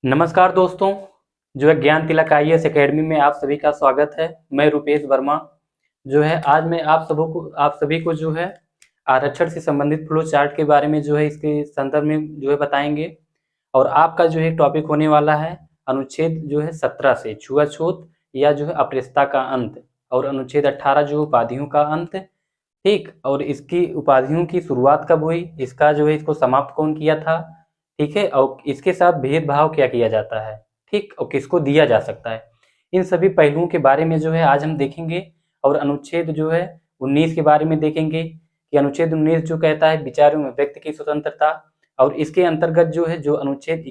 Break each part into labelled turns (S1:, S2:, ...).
S1: नमस्कार दोस्तों, जो है ज्ञान तिलक आईएएस एकेडमी में आप सभी का स्वागत है। मैं रुपेश वर्मा जो है आज मैं आप सभी को जो है आरक्षण से संबंधित फ्लो चार्ट के बारे में जो है इसके संदर्भ में जो है बताएंगे। और आपका जो है टॉपिक होने वाला है अनुच्छेद जो है 17 से छुआछूत या जो है अप्रियता का अंत, और अनुच्छेद 18 जो उपाधियों का अंत। ठीक, और इसकी उपाधियों की शुरुआत कब हुई, इसका जो है इसको समाप्त कौन किया था। ठीक है, और इसके साथ भेदभाव क्या किया जाता है, ठीक, और किसको दिया जा सकता है। इन सभी पहलुओं के बारे में जो है आज हम देखेंगे। और अनुच्छेद जो है 19 के बारे में देखेंगे कि अनुच्छेद 19 जो कहता है विचारों में व्यक्ति की स्वतंत्रता। और इसके अंतर्गत जो है जो अनुच्छेद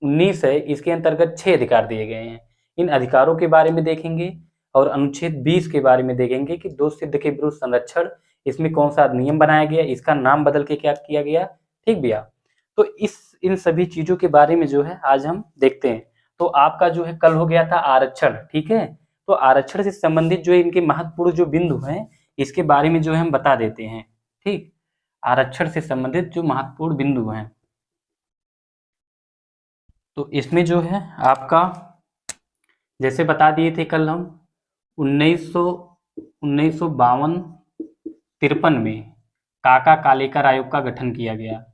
S1: 19 है इसके अंतर्गत 6 अधिकार दिए गए हैं। इन अधिकारों के बारे में देखेंगे। और अनुच्छेद 20 के बारे में देखेंगे कि दोष सिद्ध के विरुद्ध संरक्षण, इसमें कौन सा अधिनियम बनाया गया, इसका नाम बदल के क्या किया गया। ठीक भैया, तो इन सभी चीजों के बारे में जो है आज हम देखते हैं। तो आपका जो है कल हो गया था आरक्षण, ठीक है। तो आरक्षण से संबंधित जो इनके महत्वपूर्ण जो बिंदु हैं इसके बारे में जो है हम बता देते हैं। ठीक, आरक्षण से संबंधित जो महत्वपूर्ण बिंदु हैं, तो इसमें जो है आपका जैसे बता दिए थे कल हम 1952-53 में काका कालेकर आयोग का गठन किया गया।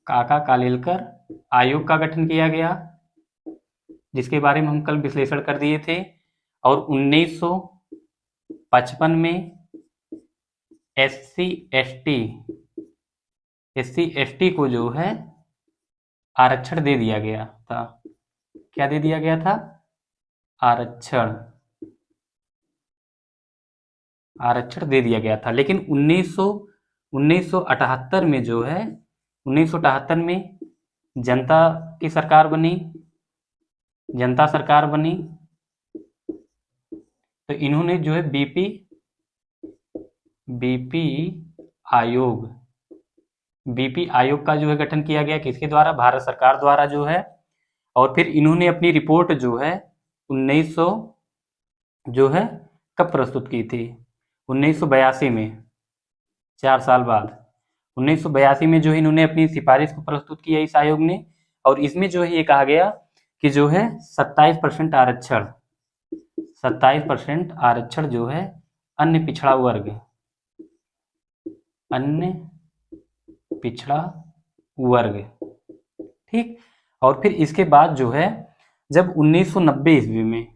S1: काका कालेलकर आयोग का गठन किया गया, जिसके बारे में हम कल विश्लेषण कर दिए थे। और 1955 में एससी एसटी को जो है आरक्षण दे दिया गया था। क्या दे दिया गया था? आरक्षण दे दिया गया था। लेकिन 1978 में जो है 1978 में जनता की सरकार बनी, जनता सरकार बनी, तो इन्होंने जो है बीपी आयोग का जो है गठन किया गया। किसके द्वारा? भारत सरकार द्वारा जो है। और फिर इन्होंने अपनी रिपोर्ट जो है 1900 जो है कब प्रस्तुत की थी? 1982 में, 4 साल बाद 1982 में जो है इन्होंने अपनी सिफारिश को प्रस्तुत किया इस आयोग ने। और इसमें जो है ये कहा गया कि जो है 27% आरक्षण, 27% आरक्षण जो है अन्य पिछड़ा वर्ग, अन्य पिछड़ा वर्ग। ठीक, और फिर इसके बाद जो है जब 1990 ईस्वी में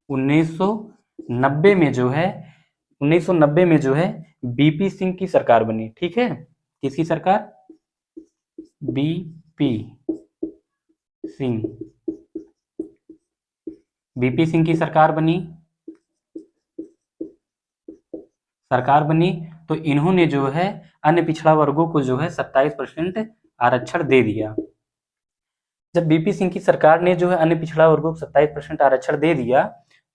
S1: 1990 में जो है 1990 में जो है बीपी सिंह की सरकार बनी। ठीक है, किसकी सरकार? बीपी सिंह, बीपी सिंह की सरकार बनी। तो इन्होंने जो है अन्य पिछड़ा वर्गों को जो है 27% आरक्षण दे दिया। जब बीपी सिंह की सरकार ने जो है अन्य पिछड़ा वर्गों को 27% आरक्षण दे दिया,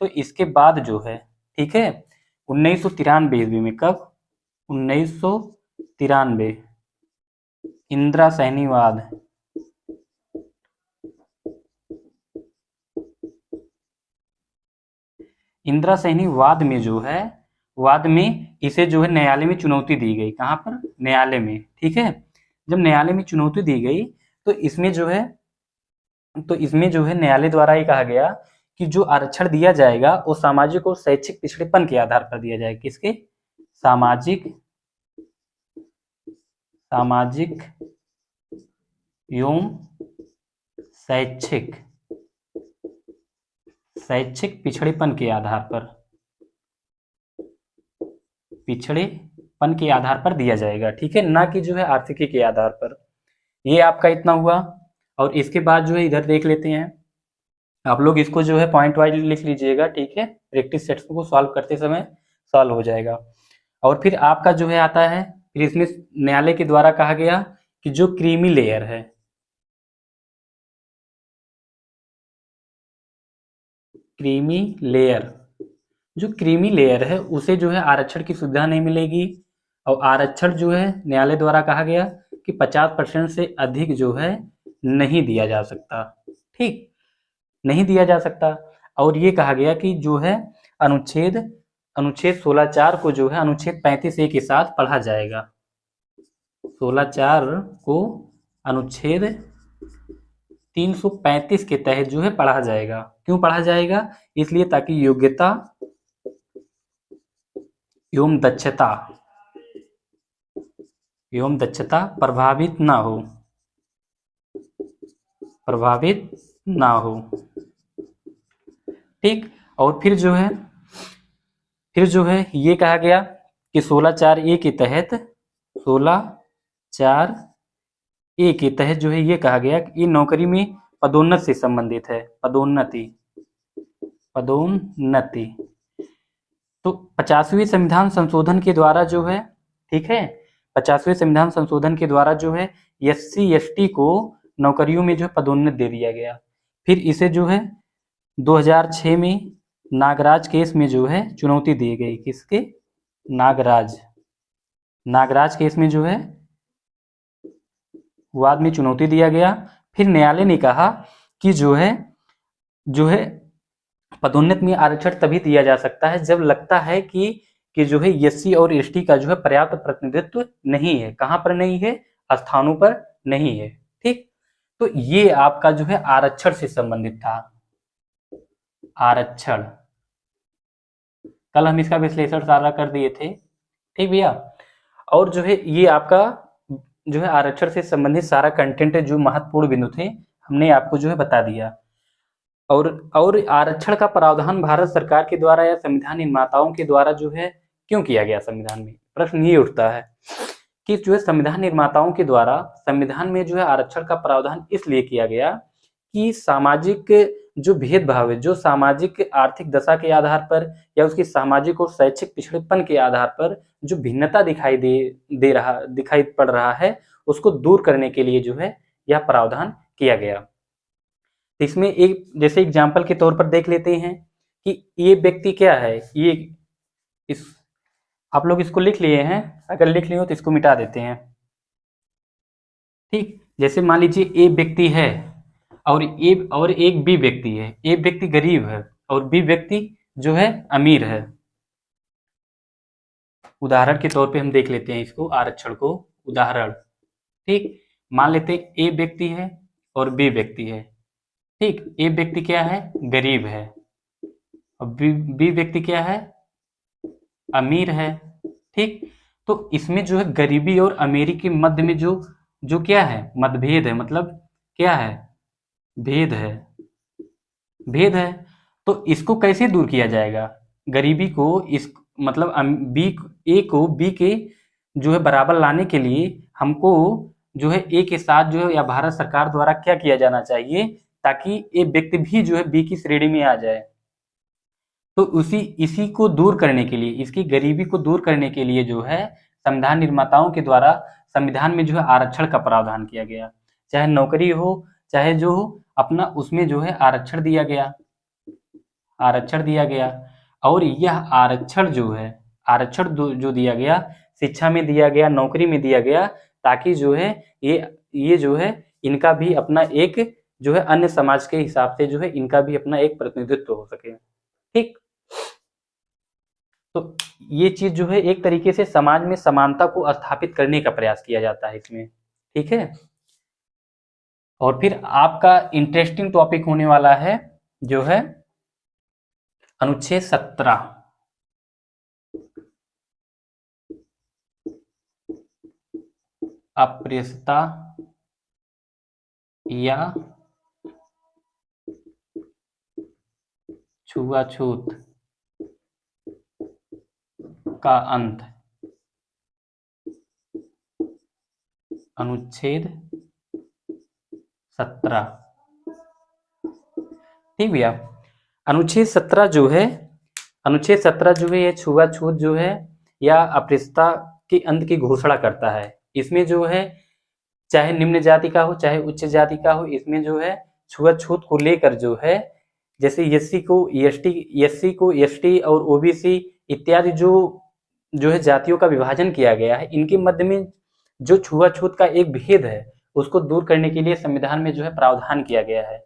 S1: तो इसके बाद जो है, ठीक है, 1993 ईस्वी में, कब? 1993 इंदिरा सहनीवाद, इंदिरा सहनीवाद में जो है वाद में इसे जो है न्यायालय में चुनौती दी गई। कहां पर? न्यायालय में। ठीक है, जब न्यायालय में चुनौती दी गई तो इसमें जो है न्यायालय द्वारा ये कहा गया कि जो आरक्षण दिया जाएगा वो सामाजिक और शैक्षिक पिछड़ेपन के आधार पर दिया जाएगा। किसके? सामाजिक एवं शैक्षिक पिछड़ेपन के आधार पर, पिछड़ेपन के आधार पर दिया जाएगा। ठीक है, ना कि जो है आर्थिकी के आधार पर। ये आपका इतना हुआ। और इसके बाद जो है इधर देख लेते हैं, आप लोग इसको जो है पॉइंट वाइज लिख लीजिएगा। ठीक है, प्रैक्टिस सेट्स को सॉल्व करते समय सॉल्व हो जाएगा। और फिर आपका जो है आता है, फिर इसमें न्यायालय के द्वारा कहा गया कि जो क्रीमी लेयर है, जो क्रीमी लेयर है उसे जो है आरक्षण की सुविधा नहीं मिलेगी। और आरक्षण जो है न्यायालय द्वारा कहा गया कि 50% से अधिक जो है नहीं दिया जा सकता। ठीक, नहीं दिया जा सकता। और ये कहा गया कि जो है अनुच्छेद अनुच्छेद 16(4) को जो है अनुच्छेद 35(a) के साथ पढ़ा जाएगा। 16(4) को अनुच्छेद 335 के तहत जो है पढ़ा जाएगा। क्यों पढ़ा जाएगा? इसलिए ताकि योग्यता एवं दक्षता प्रभावित ना हो। ठीक। और फिर जो है ये कहा गया कि 16(4)(a) के तहत 16(4)(a) के तहत जो है ये कहा गया कि ये नौकरी में पदोन्नति से संबंधित है। पदोन्नति तो 50वें संविधान संशोधन के द्वारा जो है, ठीक है, 50वें संविधान संशोधन के द्वारा जो है SC ST को नौकरियों में जो है पदोन्नति दे दिया गया। फिर इसे जो है 2006 में नागराज केस में जो है चुनौती दी गई। किसके? नागराज केस में जो है वाद में चुनौती दिया गया। फिर न्यायालय ने कहा कि जो है पदोन्नति में आरक्षण तभी दिया जा सकता है जब लगता है कि जो है SC और ST का जो है पर्याप्त प्रतिनिधित्व नहीं है। कहां पर नहीं है? स्थानों पर नहीं है। ठीक। तो ये आपका जो है आरक्षण से संबंधित था। आरक्षण कल हम इसका विश्लेषण सारा कर दिए थे। ठीक भैया। और जो है ये आपका जो है आरक्षण से संबंधित सारा कंटेंट जो महत्वपूर्ण बिंदु थे हमने आपको जो है बता दिया। और आरक्षण का प्रावधान भारत सरकार के द्वारा या संविधान निर्माताओं के द्वारा जो है क्यों किया गया संविधान में? प्रश्न ये उठता है कि जो है संविधान निर्माताओं के द्वारा संविधान में जो है आरक्षण का प्रावधान इसलिए किया गया कि सामाजिक जो भेदभाव है, जो सामाजिक आर्थिक दशा के आधार पर या उसकी सामाजिक और शैक्षिक पिछड़ेपन के आधार पर जो भिन्नता दिखाई पड़ रहा है, उसको दूर करने के लिए जो है यह प्रावधान किया गया। इसमें एक जैसे एग्जाम्पल के तौर पर देख लेते हैं कि ये व्यक्ति क्या है। आप लोग इसको लिख लिए हैं, अगर लिख लिए हो तो इसको मिटा देते हैं। ठीक। जैसे मान लीजिए ए व्यक्ति है और एक बी व्यक्ति है। ए व्यक्ति गरीब है और बी व्यक्ति जो है अमीर है। उदाहरण के तौर पे हम देख लेते हैं इसको, आरक्षण को। उदाहरण, ठीक, मान लेते हैं ए व्यक्ति है और बी व्यक्ति है। ठीक। ए व्यक्ति क्या है? गरीब है और बी व्यक्ति क्या है? अमीर है। ठीक। तो इसमें जो है गरीबी और अमीरी के मध्य में जो क्या है? मतभेद है। मतलब क्या है? भेद है। तो इसको कैसे दूर किया जाएगा? गरीबी को मतलब ए को बी के जो है बराबर लाने के लिए हमको जो है ए के साथ जो है या भारत सरकार द्वारा क्या किया जाना चाहिए ताकि ए व्यक्ति भी जो है बी की श्रेणी में आ जाए। तो इसी को दूर करने के लिए, इसकी गरीबी को दूर करने के लिए जो है संविधान निर्माताओं के द्वारा संविधान में जो है आरक्षण का प्रावधान किया गया। चाहे नौकरी हो चाहे जो हो, अपना उसमें जो है आरक्षण दिया गया। और यह आरक्षण जो दिया गया, शिक्षा में दिया गया, नौकरी में दिया गया, ताकि जो है ये जो है इनका भी अपना एक जो है अन्य समाज के हिसाब से जो है इनका भी अपना एक प्रतिनिधित्व हो सके। ठीक। तो ये चीज जो है एक तरीके से समाज में समानता को स्थापित करने का प्रयास किया जाता है इसमें। ठीक है। और फिर आपका इंटरेस्टिंग टॉपिक होने वाला है जो है अनुच्छेद 17। अप्रियता या छुआछूत का अंत। अनुच्छेद 17। ठीक भैया। अनुच्छेद 17 जो है ये छुआछूत जो है या अप्रियता के अंत की घोषणा करता है। इसमें जो है चाहे निम्न जाति का हो चाहे उच्च जाति का हो, इसमें जो है छुआछूत को लेकर जो है जैसे एससी को एसटी और ओबीसी इत्यादि जो है जातियों का विभाजन किया गया है, इनके मध्य में जो छुआछूत का एक भेद है उसको दूर करने के लिए संविधान में जो है प्रावधान किया गया है।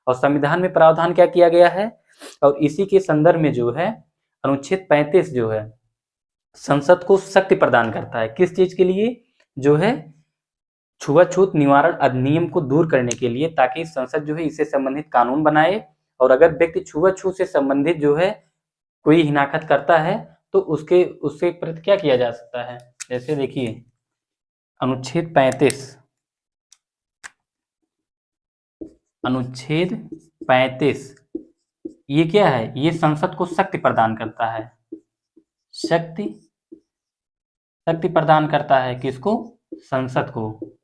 S1: और संविधान में प्रावधान क्या किया गया है और इसी के संदर्भ में जो है अनुच्छेद 35 जो है संसद को शक्ति प्रदान करता है किस चीज के लिए, जो है छुआछूत निवारण अधिनियम को दूर करने के लिए, ताकि संसद जो है इससे संबंधित कानून बनाए, और अगर व्यक्ति छुआछूत से संबंधित जो है कोई हिनाकत करता है तो उसके प्रति क्या किया जा सकता है। जैसे देखिए अनुच्छेद 35 ये क्या है, ये संसद को शक्ति प्रदान करता है, शक्ति प्रदान करता है किसको, संसद को।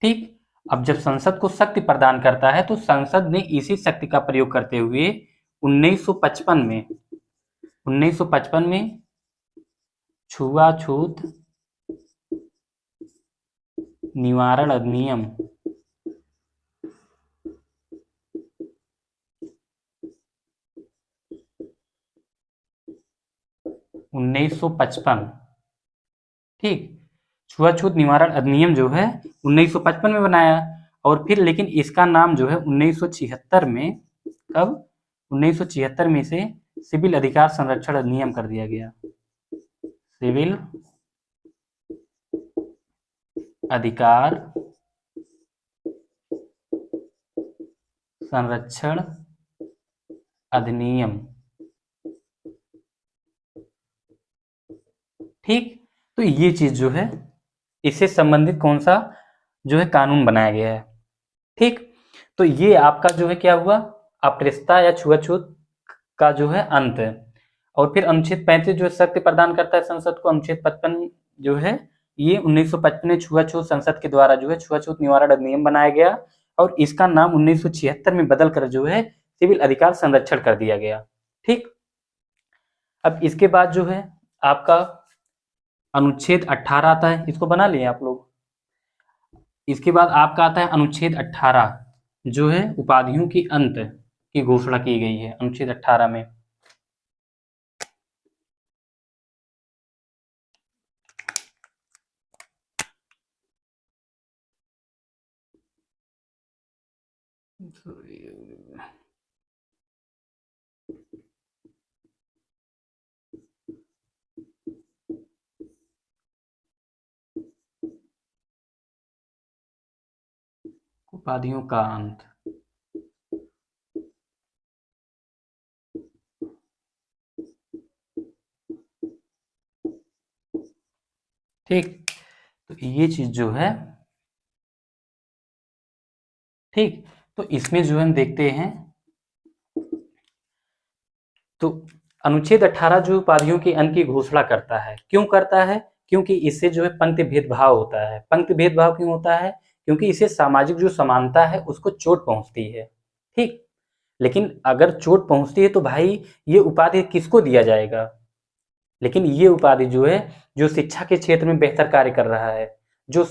S1: ठीक, अब जब संसद को शक्ति प्रदान करता है तो संसद ने इसी शक्ति का प्रयोग करते हुए 1955 में छुआछूत निवारण अधिनियम 1955, ठीक, छुआछूत निवारण अधिनियम जो है 1955 में बनाया, और फिर लेकिन इसका नाम जो है 1976 में, कब, 1976 में इसे सिविल अधिकार संरक्षण अधिनियम कर दिया गया, सिविल अधिकार संरक्षण अधिनियम। ठीक, तो ये चीज जो है इससे संबंधित कौन सा जो है कानून बनाया गया है। ठीक, तो ये आपका जो है क्या हुआ, अप्रस्तुता या छुआछूत का जो है अंत है। और फिर अनुच्छेद 35 जो है शक्ति प्रदान करता है संसद को, अनुच्छेद 55 जो है ये 1955 में छुआछूत संसद के द्वारा जो है छुआछूत निवारण अधिनियम बनाया गया, और इसका नाम 1976 में बदल कर जो है सिविल अधिकार संरक्षण कर दिया गया। ठीक, अब इसके बाद जो है आपका अनुच्छेद 18 आता है, इसको बना लिए आप लोग। इसके बाद आपका आता है अनुच्छेद 18 जो है उपाधियों की अंत की घोषणा की गई है अनुच्छेद 18 में। उपाधियों का अंत, ठीक, तो ये चीज जो है, ठीक, तो इसमें जो हम देखते हैं तो अनुच्छेद 18 जो उपाधियों के अंत की घोषणा करता है, क्यों करता है, क्योंकि इससे जो है पंक्ति भेदभाव होता है। पंक्ति भेदभाव क्यों होता है, क्योंकि इससे सामाजिक जो समानता है उसको चोट पहुंचती है। ठीक, लेकिन अगर चोट पहुंचती है तो भाई ये उपाधि किसको दिया जाएगा, लेकिन ये उपाधि जो है जो शिक्षा के क्षेत्र में बेहतर कार्य कर रहा है, जो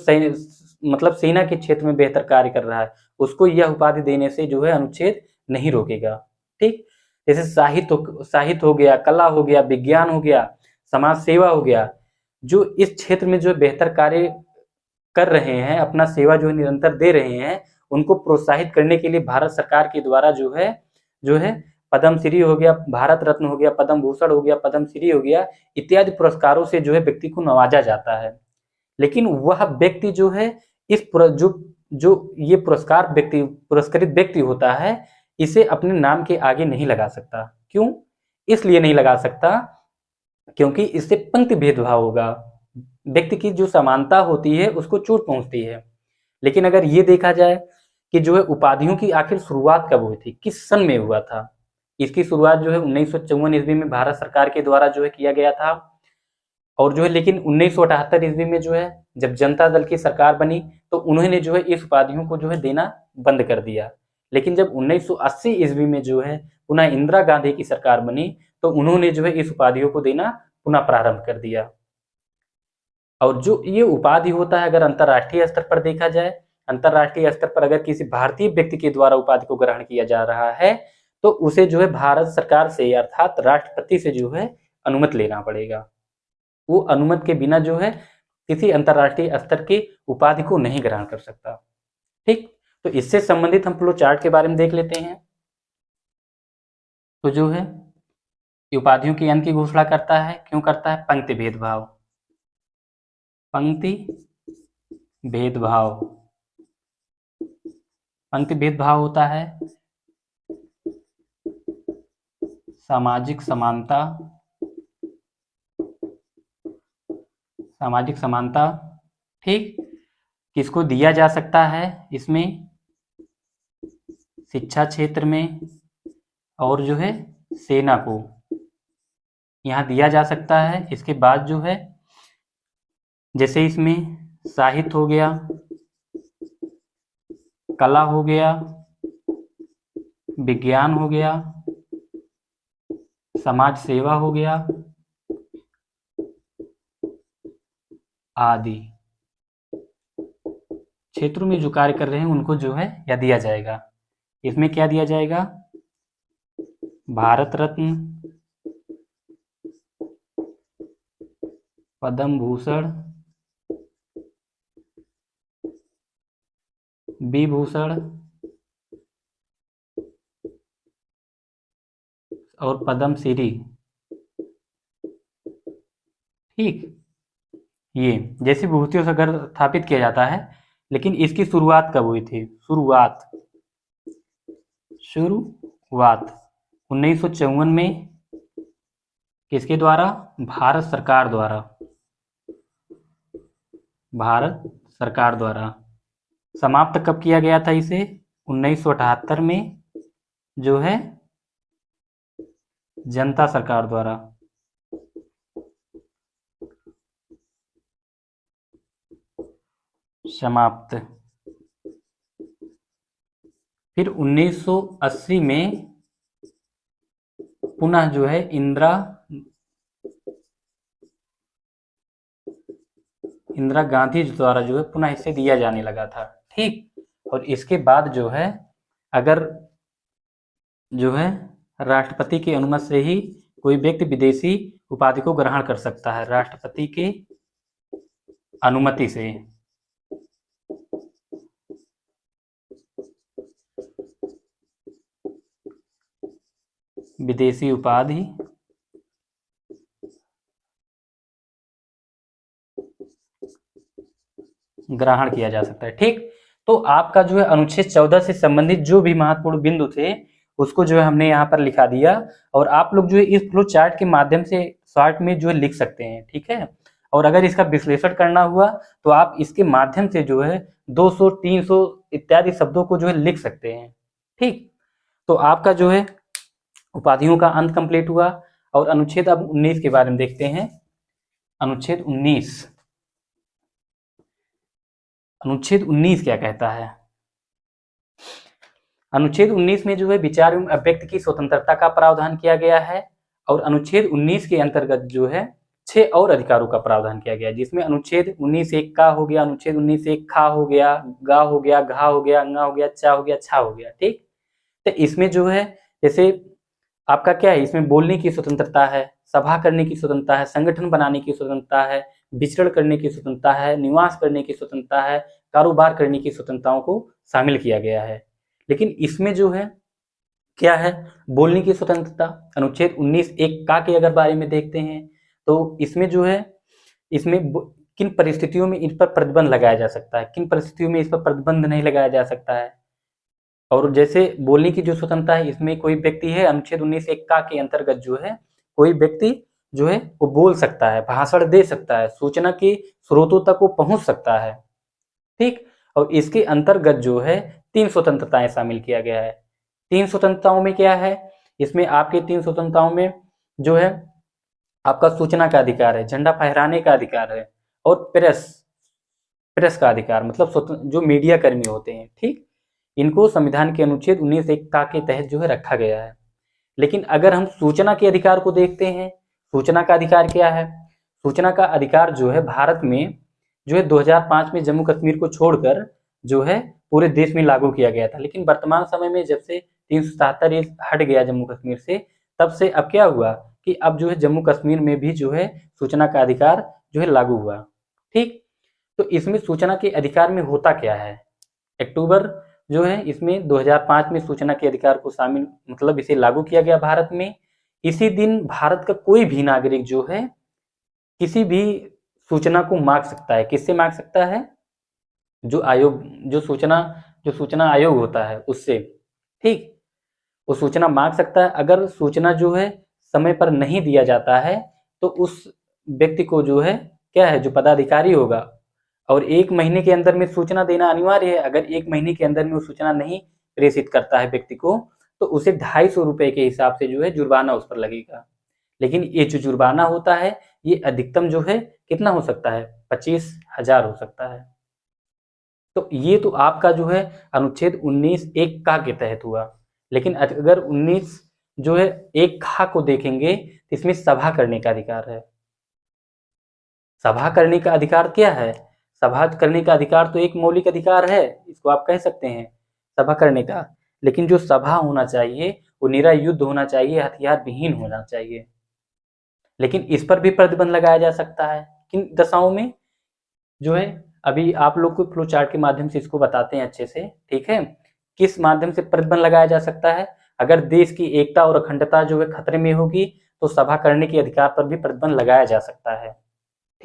S1: मतलब सेना के क्षेत्र में बेहतर कार्य कर रहा है, उसको यह उपाधि देने से जो है अनुच्छेद नहीं रोकेगा। ठीक, जैसे साहित्य हो गया, कला हो गया, विज्ञान हो गया, समाज सेवा हो गया, जो इस क्षेत्र में जो बेहतर कार्य कर रहे हैं, अपना सेवा जो है निरंतर दे रहे हैं, उनको प्रोत्साहित करने के लिए भारत सरकार के द्वारा जो है पद्म श्री हो गया, भारत रत्न हो गया, पद्म भूषण हो गया, पद्म श्री हो गया, इत्यादि पुरस्कारों से जो है व्यक्ति को नवाजा जाता है। लेकिन वह व्यक्ति जो है इस जो ये पुरस्कृत व्यक्ति होता है, इसे अपने नाम के आगे नहीं लगा सकता। क्यों, इसलिए नहीं लगा सकता क्योंकि इससे पंक्ति भेदभाव होगा, व्यक्ति की जो समानता होती है उसको चोट पहुंचती है। लेकिन अगर ये देखा जाए कि जो है उपाधियों की आखिर शुरुआत कब हुई थी, किस सन में हुआ था, इसकी शुरुआत जो है 1954 ईस्वी में भारत सरकार के द्वारा जो है किया गया था। और जो है लेकिन 1978 ईस्वी में जो है जब जनता दल की सरकार बनी तो उन्होंने जो है इस उपाधियों को जो है देना बंद कर दिया। लेकिन जब 1980 ईस्वी में जो है पुनः इंदिरा गांधी की सरकार बनी तो उन्होंने जो है इस उपाधियों को देना पुनः प्रारंभ कर दिया। और जो ये उपाधि होता है, अगर अंतर्राष्ट्रीय स्तर पर देखा जाए, अंतर्राष्ट्रीय स्तर पर अगर किसी भारतीय व्यक्ति के द्वारा उपाधि को ग्रहण किया जा रहा है तो उसे जो है भारत सरकार से अर्थात राष्ट्रपति से जो है अनुमति लेना पड़ेगा। वो अनुमति के बिना जो है किसी अंतर्राष्ट्रीय स्तर की उपाधि को नहीं ग्रहण कर सकता। ठीक, तो इससे संबंधित हम फ्लो चार्ट के बारे में देख लेते हैं। तो जो है ये उपाधियों के अंत की घोषणा करता है। क्यों करता है? पंक्ति भेदभाव। पंक्ति भेदभाव, पंक्ति भेदभाव होता है। सामाजिक समानता, सामाजिक समानता, ठीक। किसको दिया जा सकता है इसमें? शिक्षा क्षेत्र में, और जो है सेना को यहाँ दिया जा सकता है। इसके बाद जो है जैसे इसमें साहित्य हो गया, कला हो गया, विज्ञान हो गया, समाज सेवा हो गया आदि क्षेत्रों में जो कार्य कर रहे हैं उनको जो है यह दिया जाएगा। इसमें क्या दिया जाएगा? भारत रत्न, पद्म भूषण, विभूषण और पद्म श्री, ठीक। ये जैसी विभूतियों से अगर स्थापित किया जाता है, लेकिन इसकी शुरुआत कब हुई थी? शुरुआत 1954 में किसके द्वारा? भारत सरकार द्वारा, भारत सरकार द्वारा। समाप्त कब किया गया था इसे? 1978 में जो है जनता सरकार द्वारा। समाप्त। फिर 1980 में पुनः जो है इंदिरा गांधी द्वारा जो है पुनः इसे दिया जाने लगा था, ठीक। और इसके बाद जो है अगर जो है राष्ट्रपति की अनुमति से ही कोई व्यक्ति विदेशी उपाधि को ग्रहण कर सकता है, राष्ट्रपति की अनुमति से। विदेशी उपाधि ग्रहण किया जा सकता है, ठीक। तो आपका जो है अनुच्छेद 14 से संबंधित जो भी महत्वपूर्ण बिंदु थे उसको जो है हमने यहाँ पर लिखा दिया, और आप लोग जो है इस फ्लो चार्ट के माध्यम से शॉर्ट में जो है लिख सकते हैं, ठीक है। और अगर इसका विश्लेषण करना हुआ तो आप इसके माध्यम से जो है 200, 300 इत्यादि शब्दों को जो है लिख सकते हैं, ठीक। तो आपका जो है उपाधियों का अंत कंप्लीट हुआ। और अनुच्छेद अब 19 के बारे में देखते हैं। अनुच्छेद 19, अनुच्छेद 19 क्या कहता है? अनुच्छेद 19 में जो है विचार एवं अभिव्यक्ति की स्वतंत्रता का प्रावधान किया गया है। और अनुच्छेद 19 के अंतर्गत जो है 6 और अधिकारों का प्रावधान किया गया है, जिसमें अनुच्छेद 19(1) का हो गया, अनुच्छेद 19(1) खा हो गया, गा हो गया, घा हो गया, अंगा हो गया, चा हो गया, छा हो गया, ठीक। तो इसमें जो है जैसे आपका क्या है, इसमें बोलने की स्वतंत्रता है, सभा करने की स्वतंत्रता है, संगठन बनाने की स्वतंत्रता है, विचरण करने की स्वतंत्रता है, निवास करने की स्वतंत्रता है, कारोबार करने की स्वतंत्रताओं को शामिल किया गया है। लेकिन इसमें जो है क्या है, बोलने की स्वतंत्रता, अनुच्छेद 19(1) का के अगर बारे में देखते हैं तो इसमें जो है इसमें किन परिस्थितियों में इन पर प्रतिबंध लगाया जा सकता है, किन परिस्थितियों में इस पर प्रतिबंध नहीं लगाया जा सकता है। और जैसे बोलने की जो स्वतंत्रता है, इसमें कोई व्यक्ति है अनुच्छेद 19(1) का के अंतर्गत जो है कोई व्यक्ति जो है वो बोल सकता है, भाषण दे सकता है, सूचना के स्रोतों तक वो पहुंच सकता है, ठीक। और इसके अंतर्गत जो है 3 स्वतंत्रताएं शामिल किया गया है। 3 स्वतंत्रताओं में क्या है, इसमें आपके 3 स्वतंत्रताओं में जो है आपका सूचना का अधिकार है, झंडा फहराने का अधिकार है, और प्रेस का अधिकार, मतलब जो मीडिया कर्मी होते हैं, ठीक। इनको संविधान के अनुच्छेद 19(1) का के तहत जो है रखा गया है। लेकिन अगर हम सूचना के अधिकार को देखते हैं, सूचना का अधिकार क्या है? सूचना का अधिकार जो है भारत में जो है 2005 में जम्मू कश्मीर को छोड़कर जो है पूरे देश में लागू किया गया था। लेकिन वर्तमान समय में जब से 377 हट गया जम्मू कश्मीर से, तब से अब क्या हुआ कि अब जो है जम्मू कश्मीर में भी जो है सूचना का अधिकार जो है लागू हुआ, ठीक। तो इसमें सूचना के अधिकार में होता क्या है? अक्टूबर जो है इसमें 2005 में सूचना के अधिकार को शामिल, मतलब इसे लागू किया गया भारत में। इसी दिन भारत का कोई भी नागरिक जो है किसी भी सूचना को मांग सकता है। किससे मांग सकता है? जो आयोग, जो सूचना आयोग होता है उससे, ठीक। वो सूचना मांग सकता है। अगर सूचना जो है समय पर नहीं दिया जाता है तो उस व्यक्ति को जो है क्या है, जो पदाधिकारी होगा, और 1 महीने के अंदर में सूचना देना अनिवार्य है। अगर 1 महीने के अंदर में वो सूचना नहीं प्रेषित करता है व्यक्ति को, तो उसे 250 रुपए के हिसाब से जो है जुर्माना उस पर लगेगा। लेकिन ये जो जुर्माना होता है ये अधिकतम जो है कितना हो सकता है? 25,000 हो सकता है। तो ये तो आपका जो है अनुच्छेद 19(1) का के तहत हुआ। लेकिन अगर 19 जो है 1 को देखेंगे तो इसमें सभा करने का अधिकार है। सभा करने का अधिकार क्या है? सभा करने का अधिकार तो एक मौलिक अधिकार है, इसको आप कह सकते हैं सभा करने का। लेकिन जो सभा होना चाहिए वो निरायुद्ध होना चाहिए, हथियार विहीन होना चाहिए। लेकिन इस पर भी प्रतिबंध लगाया जा सकता है। किन दशाओं में? जो है अभी आप लोग को फ्लो चार्ट के माध्यम से इसको बताते हैं अच्छे से, ठीक है। किस माध्यम से प्रतिबंध लगाया जा सकता है? अगर देश की एकता और अखंडता जो है खतरे में होगी तो सभा करने के अधिकार पर भी प्रतिबंध लगाया जा सकता है,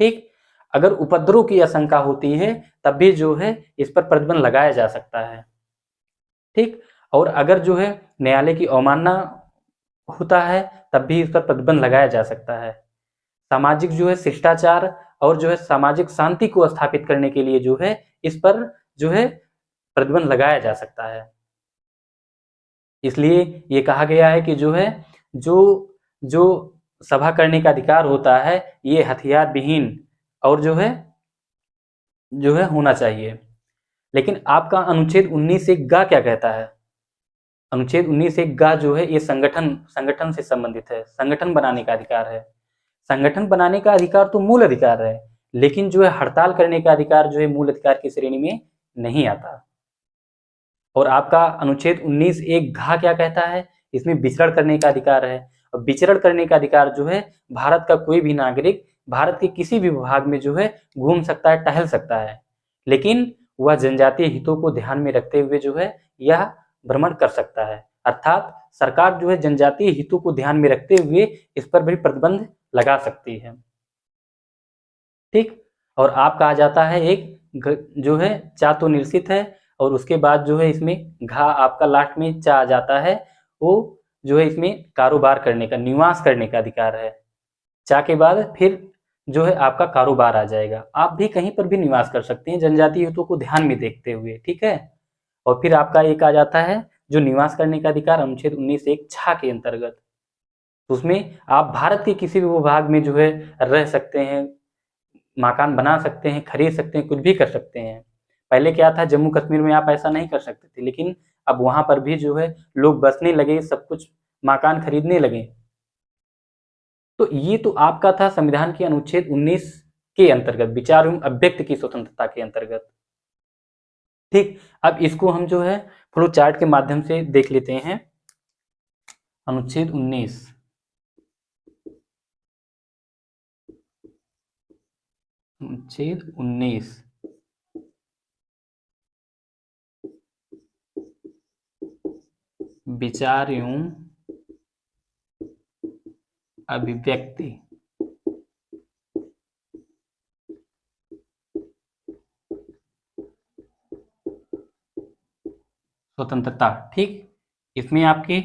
S1: ठीक। अगर उपद्रव की आशंका होती है तब भी जो है इस पर प्रतिबंध लगाया जा सकता है, ठीक। और अगर जो है न्यायालय की अवमानना होता है तब भी इस पर प्रतिबंध लगाया जा सकता है। सामाजिक जो है शिष्टाचार और जो है सामाजिक शांति को स्थापित करने के लिए जो है इस पर जो है प्रतिबंध लगाया जा सकता है। इसलिए ये कहा गया है कि जो है जो जो सभा करने का अधिकार होता है ये हथियार विहीन और जो है होना चाहिए। लेकिन आपका अनुच्छेद 19(1) क्या कहता है? अनुच्छेद 19(1) जो है ये संगठन से संबंधित है। संगठन बनाने का अधिकार है। संगठन बनाने का अधिकार तो मूल अधिकार है, लेकिन जो है हड़ताल करने का अधिकार जो है मूल अधिकार की श्रेणी में नहीं आता। और आपका अनुच्छेद 19(1) क्या कहता है? इसमें विचरण करने का अधिकार है। और विचरण करने का अधिकार जो है भारत का कोई भी नागरिक भारत के किसी भी भाग में जो है घूम सकता है, टहल सकता है, लेकिन वह जनजातीय हितों को ध्यान में रखते हुए जो है यह भ्रमण कर सकता है। अर्थात सरकार जो है जनजातीय हितों को ध्यान में रखते हुए इस पर भी प्रतिबंध लगा सकती है, ठीक। और आपका आ जाता है एक जो है चा तो निश्चित है, और उसके बाद जो है इसमें घा आपका लास्ट में चा आ जाता है। वो जो है इसमें कारोबार करने का, निवास करने का अधिकार है। चा के बाद फिर जो है आपका कारोबार आ जाएगा। आप भी कहीं पर भी निवास कर सकते हैं जनजातीय हितों को ध्यान में देखते हुए, ठीक है। और फिर आपका एक आ जाता है जो निवास करने का अधिकार अनुच्छेद 19(1) छा के अंतर्गत। उसमें आप भारत के किसी भी भूभाग में जो है रह सकते हैं, मकान बना सकते हैं, खरीद सकते हैं, कुछ भी कर सकते हैं। पहले क्या था, जम्मू कश्मीर में आप ऐसा नहीं कर सकते थे, लेकिन अब वहां पर भी जो है लोग बसने लगे, सब कुछ मकान खरीदने लगे। तो ये तो आपका था संविधान के अनुच्छेद 19 के अंतर्गत, विचार एवं अभिव्यक्ति की स्वतंत्रता के अंतर्गत, ठीक। अब इसको हम जो है फ्लो चार्ट के माध्यम से देख लेते हैं। अनुच्छेद 19, अनुच्छेद 19 विचार एवं अभिव्यक्ति। स्वतंत्रता, ठीक। इसमें आपके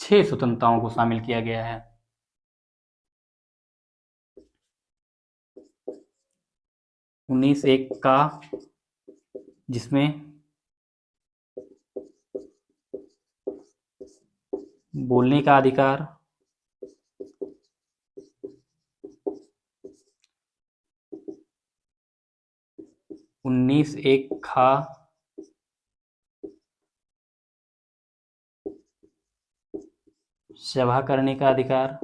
S1: 6 स्वतंत्रताओं को शामिल किया गया है। 19(1) का, जिसमें बोलने का अधिकार, 19(1) का सभा करने का अधिकार,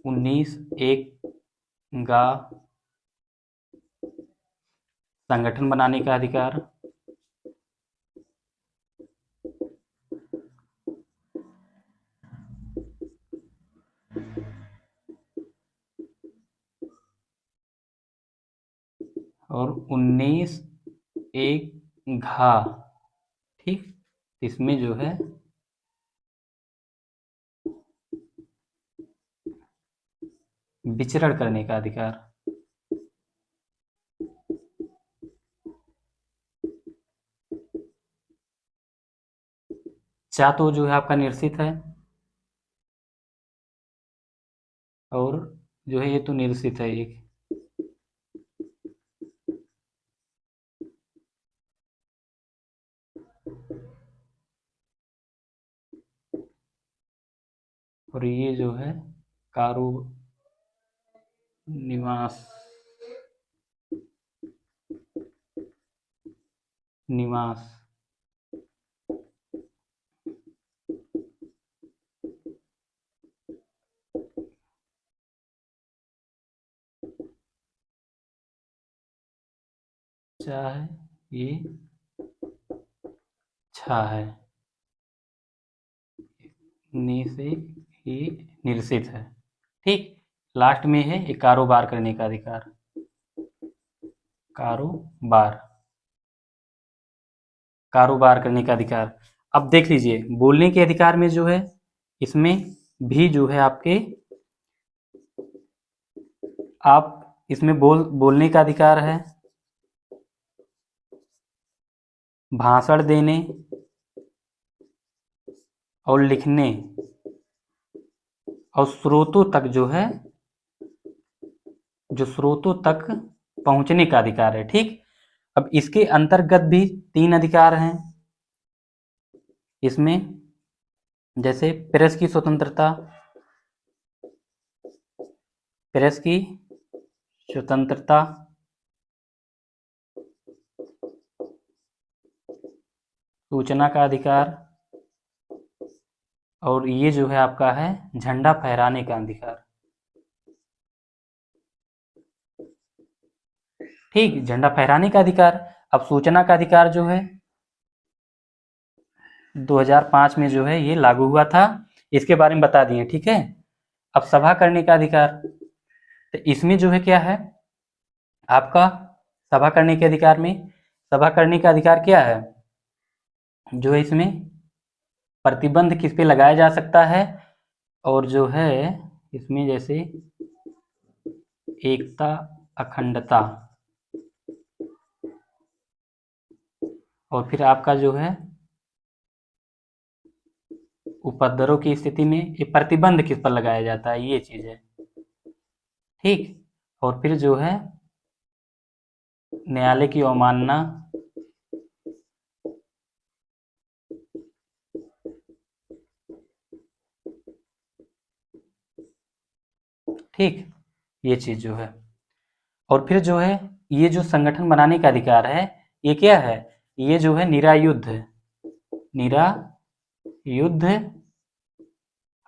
S1: 19(1) का संगठन बनाने का अधिकार, और 19 एक घा, ठीक, इसमें जो है विचरण करने का अधिकार। चा तो जो है आपका निरसित है, और जो है ये तो निरसित है एक। और ये जो है कारो निवास, निवास। चा है, ये छा है, नि से ये निरसित है, ठीक। लास्ट में है एक कारोबार करने का अधिकार, कारोबार, कारोबार करने का अधिकार। अब देख लीजिए बोलने के अधिकार में जो है इसमें भी जो है आपके, आप इसमें बोलने का अधिकार है, भाषण देने और लिखने और स्रोतों तक जो है, जो स्रोतों तक पहुंचने का अधिकार है, ठीक। अब इसके अंतर्गत भी 3 अधिकार हैं इसमें, जैसे प्रेस की स्वतंत्रता, प्रेस की स्वतंत्रता, सूचना का अधिकार, और ये जो है आपका है झंडा फहराने का अधिकार, ठीक, झंडा फहराने का अधिकार। अब सूचना का अधिकार जो है 2005 में जो है ये लागू हुआ था, इसके बारे में बता दिए, ठीक है। अब सभा करने का अधिकार, तो इसमें जो है क्या है आपका, सभा करने के अधिकार में, सभा करने का अधिकार क्या है, जो है इसमें प्रतिबंध किस पे लगाया जा सकता है, और जो है इसमें जैसे एकता, अखंडता, और फिर आपका जो है उपद्रव की स्थिति में ये प्रतिबंध किस पर लगाया जाता है, ये चीज है, ठीक। और फिर जो है न्यायालय की अवमानना, ठीक, ये चीज जो है। और फिर जो है ये जो संगठन बनाने का अधिकार है, ये क्या है, ये जो है निरायुद्ध, निरायुद्ध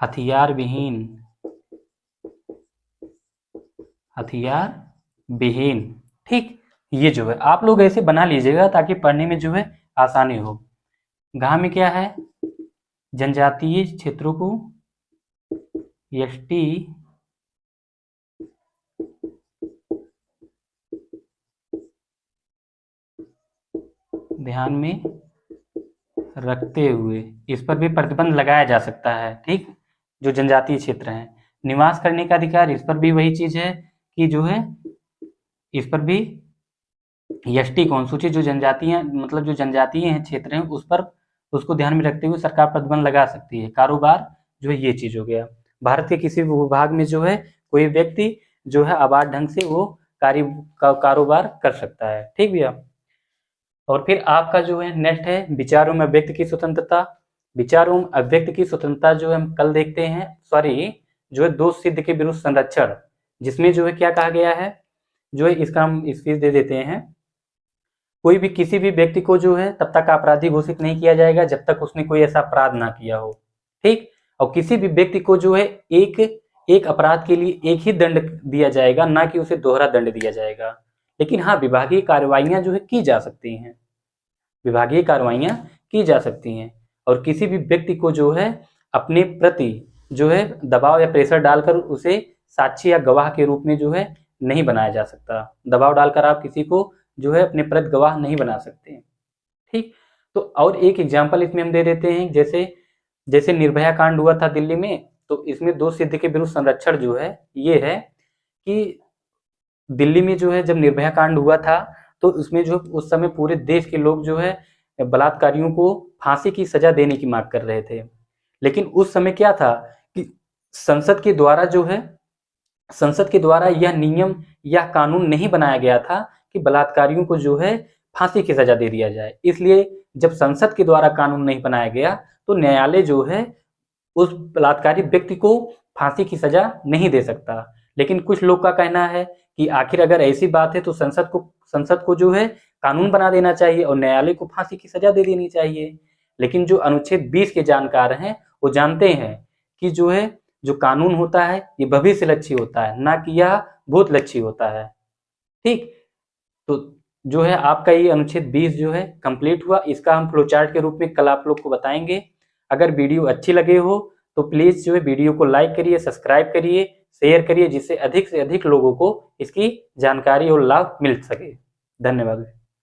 S1: हथियार विहीन, हथियार विहीन, ठीक। ये जो है आप लोग ऐसे बना लीजिएगा ताकि पढ़ने में जो है आसानी हो। घ में क्या है, जनजातीय क्षेत्रों को एसटी ध्यान में रखते हुए इस पर भी प्रतिबंध लगाया जा सकता है, ठीक, जो जनजातीय क्षेत्र हैं। निवास करने का अधिकार, इस पर भी वही चीज है कि जो है इस पर भी एसटी को अनुसूचित जो जनजातीय, मतलब जो जनजातीय हैं क्षेत्र हैं उस पर, उसको ध्यान में रखते हुए सरकार प्रतिबंध लगा सकती है। कारोबार जो है ये चीज हो गया, भारत के किसी भी विभाग में जो है कोई व्यक्ति जो है अबाध ढंग से वो कारोबार कर सकता है, ठीक भैया। और फिर आपका जो है नेक्स्ट है विचार एवं अभिव्यक्ति की स्वतंत्रता। विचार एवं अभिव्यक्ति की स्वतंत्रता जो है हम कल देखते हैं, सॉरी, जो है दोष सिद्ध के विरुद्ध संरक्षण, जिसमें जो है क्या कहा गया है, जो है इसका हम स्पीच दे देते हैं। कोई भी किसी भी व्यक्ति को जो है तब तक अपराधी घोषित नहीं किया जाएगा जब तक उसने कोई ऐसा अपराध ना किया हो, ठीक। और किसी भी व्यक्ति को जो है एक अपराध के लिए एक ही दंड दिया जाएगा, ना कि उसे दोहरा दंड दिया जाएगा। लेकिन हाँ, विभागीय कार्रवाइयां जो है की जा सकती हैं, विभागीय कार्रवाइयां की जा सकती हैं। और किसी भी व्यक्ति को जो है अपने प्रति जो है दबाव या प्रेशर डालकर उसे साक्षी या गवाह के रूप में जो है नहीं बनाया जा सकता। दबाव डालकर आप किसी को जो है अपने प्रत गवाह नहीं बना सकते। ठीक, तो और एक एग्जाम्पल इसमें हम दे देते हैं, जैसे निर्भया कांड हुआ था दिल्ली में, तो इसमें 2 सिद्ध के विरुद्ध संरक्षण जो है ये है कि दिल्ली में जो है जब निर्भया कांड हुआ था तो उसमें जो उस समय पूरे देश के लोग जो है बलात्कारियों को फांसी की सजा देने की मांग कर रहे थे। लेकिन उस समय क्या था कि संसद के द्वारा यह नियम या कानून नहीं बनाया गया था कि बलात्कारियों को जो है फांसी की सजा दे दिया जाए। इसलिए जब संसद के द्वारा कानून नहीं बनाया गया तो न्यायालय जो है उस बलात्कारी व्यक्ति को फांसी की सजा नहीं दे सकता। लेकिन कुछ लोग का कहना है कि आखिर अगर ऐसी बात है तो संसद को जो है कानून बना देना चाहिए और न्यायालय को फांसी की सजा दे देनी चाहिए। लेकिन जो अनुच्छेद 20 के जानकार हैं वो जानते हैं कि जो कानून होता है ये भविष्यलक्षी होता है, ना कि यह भूतलक्षी होता है। ठीक, तो जो है आपका ये अनुच्छेद 20 जो है कंप्लीट हुआ। इसका हम फ्लोचार्ट के रूप में कल आप लोग को बताएंगे। अगर वीडियो अच्छी लगे हो तो प्लीज जो है वीडियो को लाइक करिए, सब्सक्राइब करिए, शेयर करिए, जिससे अधिक से अधिक लोगों को इसकी जानकारी और लाभ मिल सके। धन्यवाद।